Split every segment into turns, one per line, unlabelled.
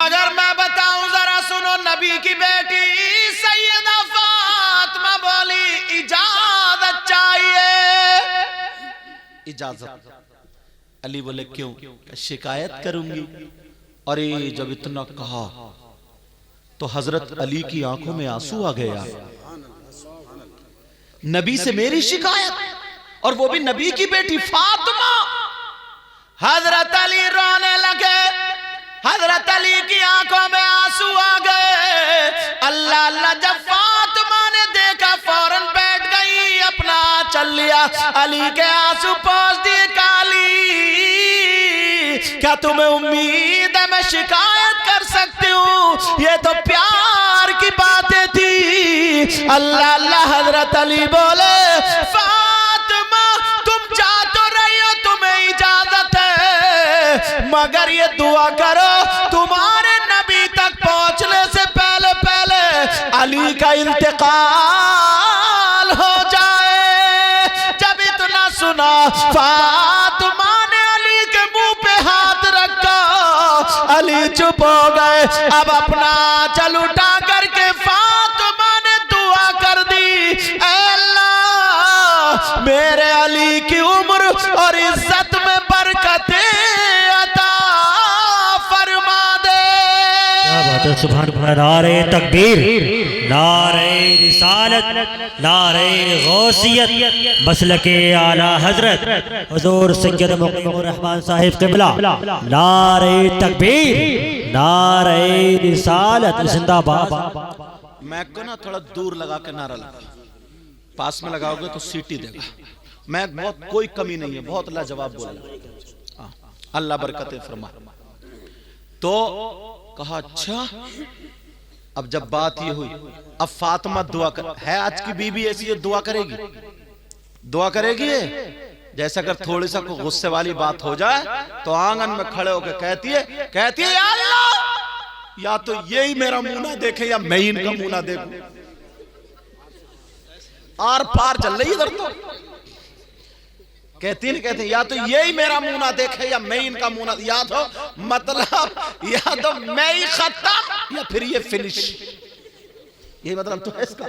मगर मैं बताऊं जरा सुनो, नबी की बेटी सैयदा फातिमा बोली इजाजत चाहिए। इजाजत। अली बोले क्यों? शिकायत करूंगी। अरे जब इतना कहा तो हजरत अली की आंखों में आंसू आ गया। नबी से मेरी शिकायत, और वो भी नबी की बेटी फातिमा। हजरत अली रोने लगे, हजरत अली की आंखों में आंसू आ गए। अल्लाह अल्लाह जब फातिमा ने देखा फौरन बैठ गई, अपना चल लिया, अली के आंसू पोंछ दिए। काली, क्या तुम्हें उम्मीद है मैं शिकायत कर सकती हूँ? ये तो प्यार की बातें थी। अल्लाह अल्लाह हजरत अली बोले फातिमा तुम जा तो रही हो, तुम्हें इजाजत है, मगर ये दुआ करो तुम्हारे नबी तक पहुंचने से पहले पहले अली का इंतकाल हो जाए। जब इतना सुना फातिमा ने अली के मुंह पे हाथ रखा, अली चुप हो गए। अब अपना चल उठा करके फातिमा ने दुआ कर दी, ऐ अल्लाह मेरे अली की उम्र और इज्जत में बरकतें अता फरमा दे।
क्या बात है, सुभान अल्लाह। नारे तकबीर, नारे रिसालत, नारे गौसियत, मसलके आला हजरत हुजूर सैयद मुक़ीमुर रहमान साहिब क़िबला। नारे तकबीर, नारे रिसालत, जिंदाबाद।
मैं को ना थोड़ा दूर लगा के नारा लगा, पास में लगाओगे तो सीटी देगा। मैं बहुत कोई कमी नहीं है, बहुत लाजवाब बोला, अल्लाह बरकतें फरमा। तो कहा अच्छा, अब जब बात ये हुई, अब फातिमा दुआ कर, है आज की बीबी ऐसी है दुआ करेगी, दुआ करेगी ये। जैसे अगर थोड़ी सा गुस्से वाली बात हो जाए तो आंगन में खड़े होकर कहती है या अल्लाह, या तो यही मेरा मुंह ना देखे या मैं इनका मुंह ना देखूं। आर पार चल रही इधर तो कहती या तो यही मेरा मुंह ना देखे या मैं इनका मुंह ना, या तो मतलब या तो मैं ही खत्म या फिर ये फिनिश, यही मतलब तो है इसका।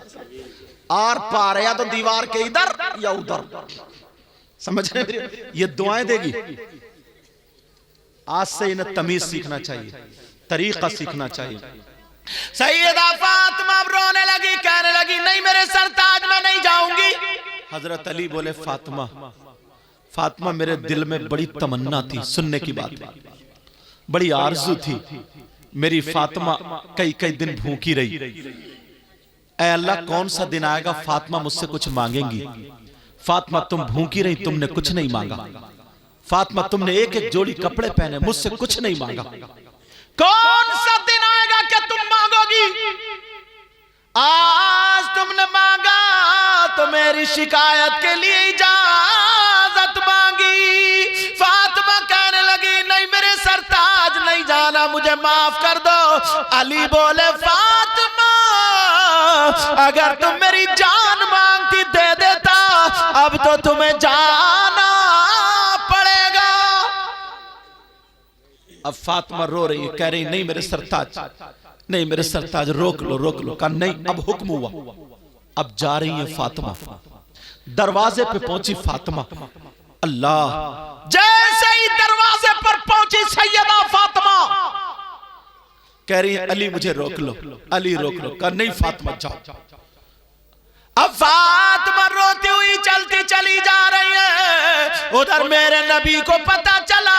आर पार, या तो दीवार के इधर या उधर, समझ रहे? ये दुआएं देगी। आज से इन्हें तमीज सीखना चाहिए, तरीका सीखना चाहिए। सैयदा फातिमा रोने लगी, कहने लगी नहीं मेरे सरताज में नहीं जाऊंगी। हजरत अली बोले फातिमा, फातिमा मेरे दिल में बड़ी तमन्ना थी सुनने की बात, बड़ी आरज़ू थी मेरी फातिमा कई कई दिन भूखी रही। ऐ अल्लाह कौन सा दिन आएगा फातिमा मुझसे कुछ मांगेंगी। फातिमा तुम भूखी रही, तुमने कुछ नहीं मांगा। फातिमा तुमने एक एक जोड़ी कपड़े पहने, मुझसे कुछ नहीं मांगा। कौन सा दिन आएगा कि तुम मांगोगी? आज तुमने मांगा तो मेरी शिकायत के लिए इजाजत मांगी। फातिमा कहने लगी नहीं मेरे सरताज नहीं जाना, मुझे माफ कर दो। अली बोले फातिमा अगर तुम मेरी जान मांगती दे देता, अब तो तुम्हें जाना पड़ेगा। अब फातिमा रो रही है, कह रही नहीं मेरे सरताज, नहीं मेरे सरताज, रोक लो रोक लो। कहा नहीं अब हुक्म हुआ, अब जा रही है फातिमा। दरवाजे पे पहुंची फातिमा, अल्लाह जैसे ही दरवाजे पर पहुंची सैयदा फातिमा कह रही है अली मुझे रोक लो, अली रोक लो। कहा नहीं फातिमा जाओ। अब फातिमा रोती हुई चलती चली जा रही है। उधर मेरे नबी को पता चला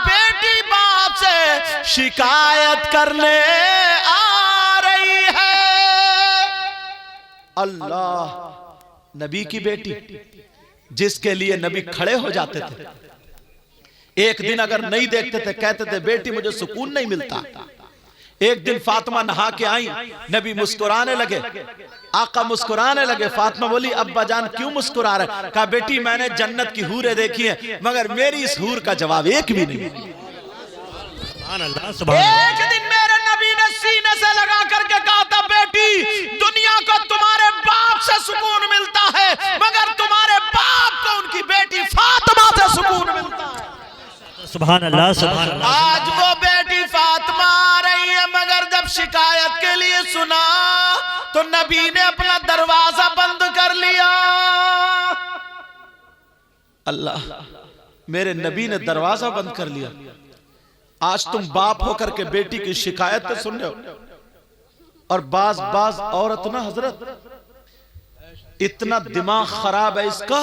बेटी बाप से शिकायत करने आ रही है। अल्लाह, नबी की बेटी जिसके लिए नबी खड़े हो जाते थे, एक दिन अगर नहीं देखते थे कहते थे बेटी मुझे सुकून नहीं मिलता। एक दिन फातिमा नहा के आई, नबी मुस्कुराने लगे, आका मुस्कुराने लगे। फातिमा बोली अब्बा जान क्यों मुस्कुरा रहे? कहा बेटी मैंने जन्नत की हूरें देखी है, मगर मेरी इस हूर का जवाब एक भी नहीं। एक दिन मेरे नबी ने सीने से लगा करके कहा था बेटी दुनिया को तुम्हारे बाप से सुकून मिलता है, मगर तुम्हारे बाप को उनकी बेटी फातिमा से सुकून मिलता है।
सुभान अल्लाह, सुभान अल्लाह।
आज वो बेटी फातिमा आ रही है जब शिकायत के लिए सुना तो नबी ने अपना दरवाजा बंद कर लिया। अल्लाह, मेरे नबी ने दरवाजा बंद कर लिया। आज तुम बाप होकर के बेटी की शिकायत सुन रहे हो, और बाज औरत ना हजरत, इतना दिमाग खराब है इसका,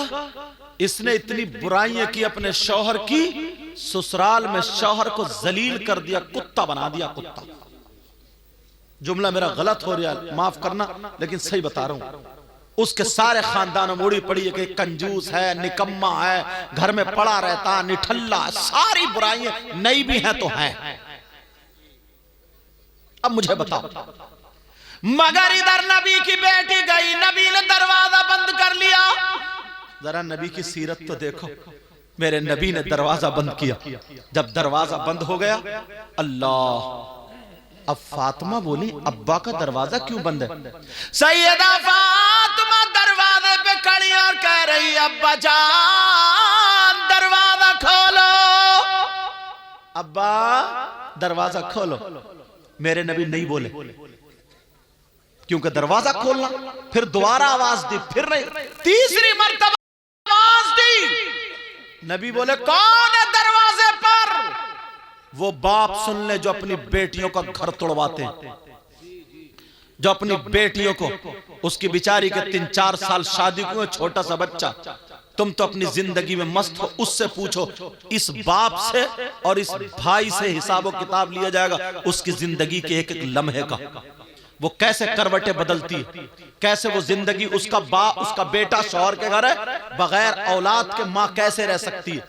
इसने इतनी बुराइयां की अपने शौहर की, ससुराल में शौहर को जलील कर दिया, कुत्ता बना दिया, कुत्ता। जुमला मेरा गलत हो रहा है, माफ करना, लेकिन सही बता रहा हूं। उसके सारे खानदानों में उड़ी पड़ी है कि कंजूस है, निकम्मा है, घर में पड़ा रहता, निठल्ला, सारी बुराइयां नई भी हैं तो हैं। अब मुझे बताओ, मगर इधर नबी की बेटी गई, नबी ने दरवाजा बंद कर लिया। जरा नबी की सीरत तो देखो, मेरे नबी ने दरवाजा बंद किया। जब दरवाजा बंद हो गया, अल्लाह, अब फातिमा बोली अब्बा का दरवाजा क्यों बंद है? सैयदा फातिमा दरवाजे पे खड़ी और कह रही अब्बा जान दरवाजा खोलो, अब्बा दरवाजा खोलो। मेरे नबी नहीं बोले, क्योंकि दरवाजा खोलना, फिर दोबारा आवाज दी, फिर नहीं, तीसरी मर्तबा आवाज दी। नबी बोले कौन है दरवाजे पर? वो बाप सुन ले जो अपनी बेटियों का घर तोड़वाते हैं, जो अपनी बेटियों को, उसकी बिचारी के 3-4 साल शादी को, छोटा सा बच्चा, तुम तो अपनी जिंदगी में मस्त हो, उससे पूछो, इस बाप से और इस भाई से हिसाब किताब लिया जाएगा उसकी जिंदगी के एक एक लम्हे का। वो कैसे करवटें बदलती है, कैसे वो जिंदगी, उसका बेटा शौहर के घर है, बगैर औलाद के मां कैसे रह सकती है?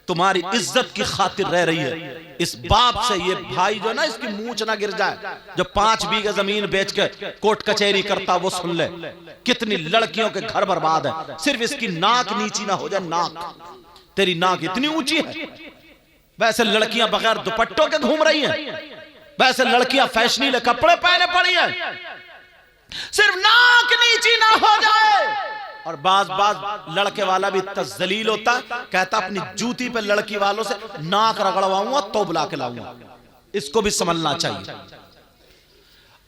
तुम्हारी इज्जत की खातिर रह रही है। इस बाप से ये भाई जो ना, इसकी मूंछ ना गिर जाए, जो 5 बीघे जमीन बेच के कोर्ट कचहरी करता, वो सुन ले कितनी लड़कियों के घर बर्बाद है, सिर्फ इसकी नाक नीची ना हो जाए। नाक, तेरी नाक इतनी ऊंची है, वैसे लड़कियां बगैर दुपट्टों के घूम रही हैं, वैसे लड़कियां फैशनीले कपड़े पहने पड़ी हैं, सिर्फ नाक नीची ना हो जाए। और बाज लड़के वाला भी तजलील होता, कहता अपनी जूती पे लड़की वालों से नाक रगड़वाऊंगा तो बुला के लाऊंगा। इसको भी समझना चाहिए।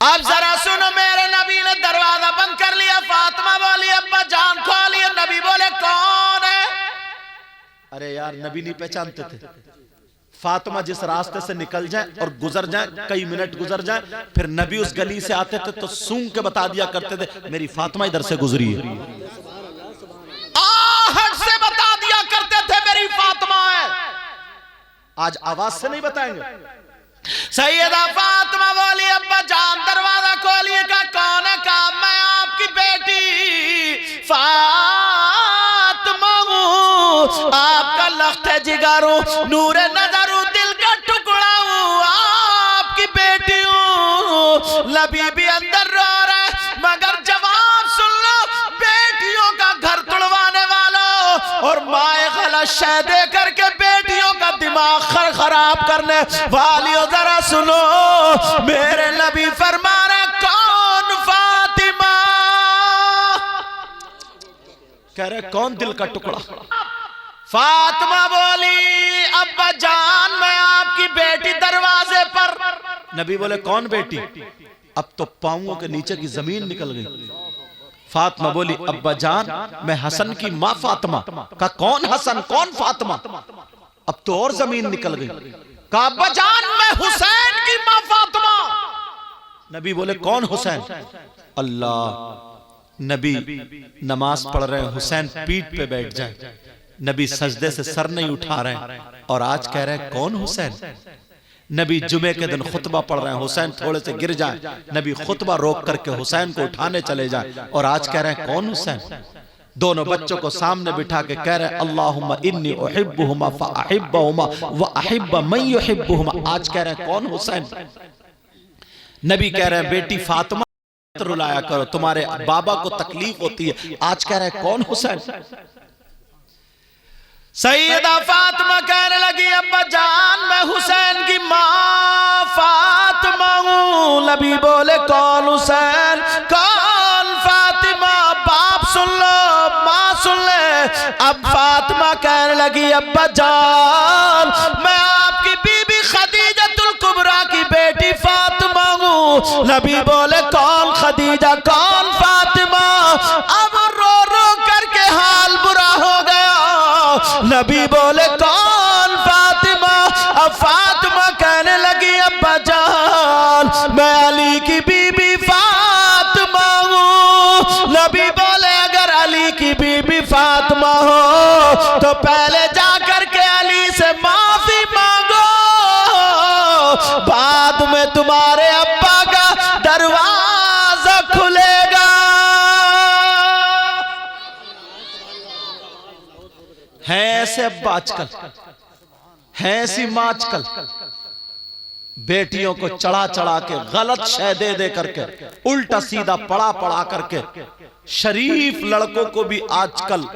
अब जरा सुनो, मेरे नबी ने दरवाजा बंद कर लिया। फातिमा बोली अब्बा जान खोलिए। नबी बोले कौन है? अरे यार, नबी नहीं पहचानते थे। फातिमा जिस रास्ते से निकल जाए और गुजर जाए, कई मिनट गुजर जाए, फिर नबी उस गली से आते थे तो सूंघ के बता दिया करते थे मेरी फातिमा इधर से गुजरी है, आहट से बता दिया करते थे मेरी फातिमा है। आज आवाज से नहीं बताएंगे। सैयदा फातिमा बोली अब्बा जान दरवाजा खोलिए। का कौन है? का मैं आपकी बेटी फातिमा हूं, आपका लख्त जिगर हूं, नूरे नजर हूं, दिल का टुकड़ा हूं, आपकी बेटी हूं। नबी भी अंदर रो रहा है, मगर जवाब सुन लो, बेटियों का घर तुड़वाने वालों और माए गलत शय दे करके बेटियों का दिमाग खराब करने वालियों, जरा सुनो, मेरे नबी फरमा रहे कौन? फातिमा। कह रहे कौन दिल का टुकड़ा? फातिमा बोली अब्बा जान मैं आपकी बेटी दरवाजे पर। नबी बोले कौन बेटी? अब तो पांवों के नीचे की जमीन निकल गई। फातिमा बोली अब्बा जान मैं हसन की मां फातिमा। का कौन हसन, कौन फातिमा? अब तो और जमीन निकल गई। का अब्बा जान मैं हुसैन की मां फातिमा। नबी बोले कौन हुसैन? अल्लाह, नबी नमाज पढ़ रहे हैं, हुसैन पीठ पे बैठ जाए, नबी सजदे से सर नहीं उठा रहे हैं, और आज कह रहे हैं कौन हुसैन? नबी जुमे के दिन खुतबा पढ़ रहे हैं, हुसैन थोड़े से गिर जाए, नबी खुतबा रोक करके हुसैन को उठाने चले जाए, और आज कह रहे हैं कौन हुसैन? दोनों बच्चों को सामने बिठा के कह रहे हैं अल्लाहुम्मा इन्नी उहिब्बुहुमा फअहिब्बहुमा व अहिब्ब मन युहिब्बुहुमा। आज कह रहे हैं कौन हुसैन? नबी कह रहे हैं बेटी फातिमा रुलाया करो, तुम्हारे बाबा को तकलीफ होती है। आज कह रहे हैं कौन हुसैन? सैयदा फातिमा कहने लगी अब्बा जान मैं हुसैन की मां फातिमा हूं। नबी बोले कौन हुसैन, कौन फातिमा? बाप सुन लो, मां सुन ले। अब फातिमा कहने लगी अब्बा जान मैं आपकी बीबी खदीजतुल कुबरा की बेटी फातिमा हूं। नबी बोले कौन खदीजा कौन फातिमा। अब रो रो करके हाल बुरा हो गया। नबी बोले कौन फातिमा। अब फातिमा कहने लगी अब्बा जान मैं अली की बीबी फातिमा हूँ। नबी बोले अगर अली की बीबी फातिमा हो तो पहले जाकर के अली से माफी मांगो, बाद में तुम्हारे अब्बा का दरवाजा खुलेगा। है ऐसे अब्बा आजकल, है ऐसी माँ आजकल, बेटियों को चढ़ा चढ़ा के गलत शय दे दे करके उल्टा सीधा पढ़ा पढ़ा करके शरीफ लड़कों को भी आजकल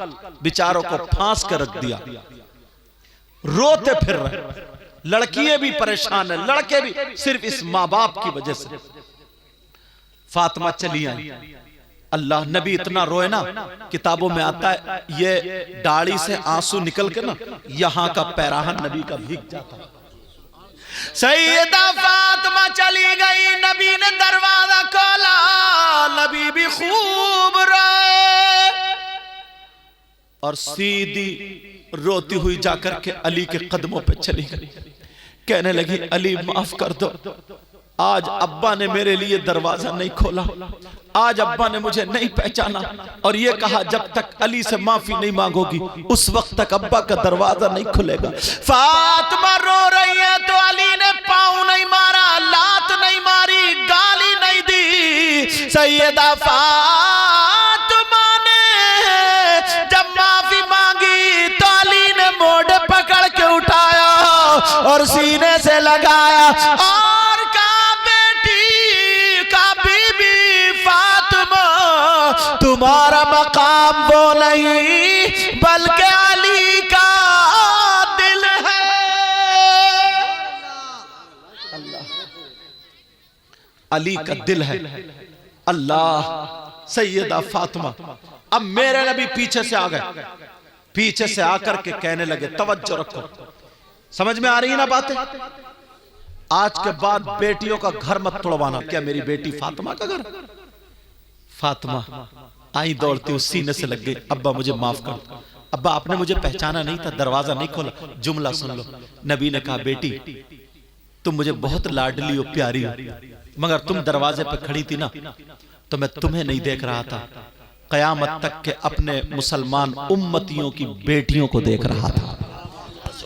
बेचारों को फांस कर रख दिया। रोते फिर रहे, लड़कियां भी परेशान है, लड़के भी, सिर्फ इस माँ बाप की वजह से। फातिमा चली आई, अल्लाह नबी इतना रोए ना, किताबों में आता है ये दाढ़ी से आंसू निकल के ना यहां का पैराहन नबी का भीग जाता है। सैयदा फातिमा चली गई, नबी ने दरवाजा खोला, नबी भी खूब रोए और सीधी रोती हुई जाकर के अली के कदमों पे चली गई। कहने लगी अली माफ कर दो, आज अब्बा ने मेरे लिए दरवाजा नहीं खोला, आज अब्बा ने मुझे नहीं पहचाना और ये कहा जब तक अली से माफी नहीं मांगोगी उस वक्त तक अब्बा का दरवाजा नहीं खुलेगा। फातिमा रो रही है तो अली ने पाँव नहीं मारा, लात नहीं मारी, गाली नहीं दी। सैयदा फातिमा ने जब माफी मांगी तो अली ने मोढ़ पकड़ के उठाया और सीने से लगाया और कहा बेटी का बीबी फातिमा तुम्हारा मकाम वो नहीं बल्कि अली का दिल है। अली का दिल है। अल्लाह, सैयदा फातिमा। अब मेरे नबी पीछे से आ गए, पीछे से आकर के कहने लगे तवज्जो रखो, समझ में आ रही है ना बातें। आज के बाद बेटियों का घर मत तोड़वाना। क्या मेरी बेटी फातिमा का घर? फातिमा आई दौड़ती हुई सीने से लग गई, अब्बा मुझे माफ कर दो, अब्बा आपने मुझे पहचाना नहीं था, दरवाजा नहीं खोला। जुमला सुन लो, नबी ने कहा बेटी तुम मुझे बहुत लाडली और प्यारी हो, मगर तुम दरवाजे पे खड़ी थी ना तो मैं तुम्हें नहीं देख रहा था, कयामत तक के अपने मुसलमान उम्मतियों की बेटियों को देख रहा था।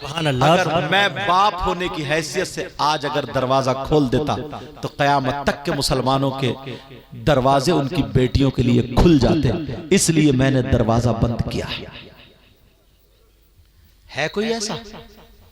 अगर मैं बाप होने की हैसियत से आज अगर दरवाजा खोल देता तो कयामत तक के मुसलमानों के दरवाजे उनकी बेटियों के लिए खुल जाते, इसलिए मैंने दरवाजा बंद किया है कोई ऐसा?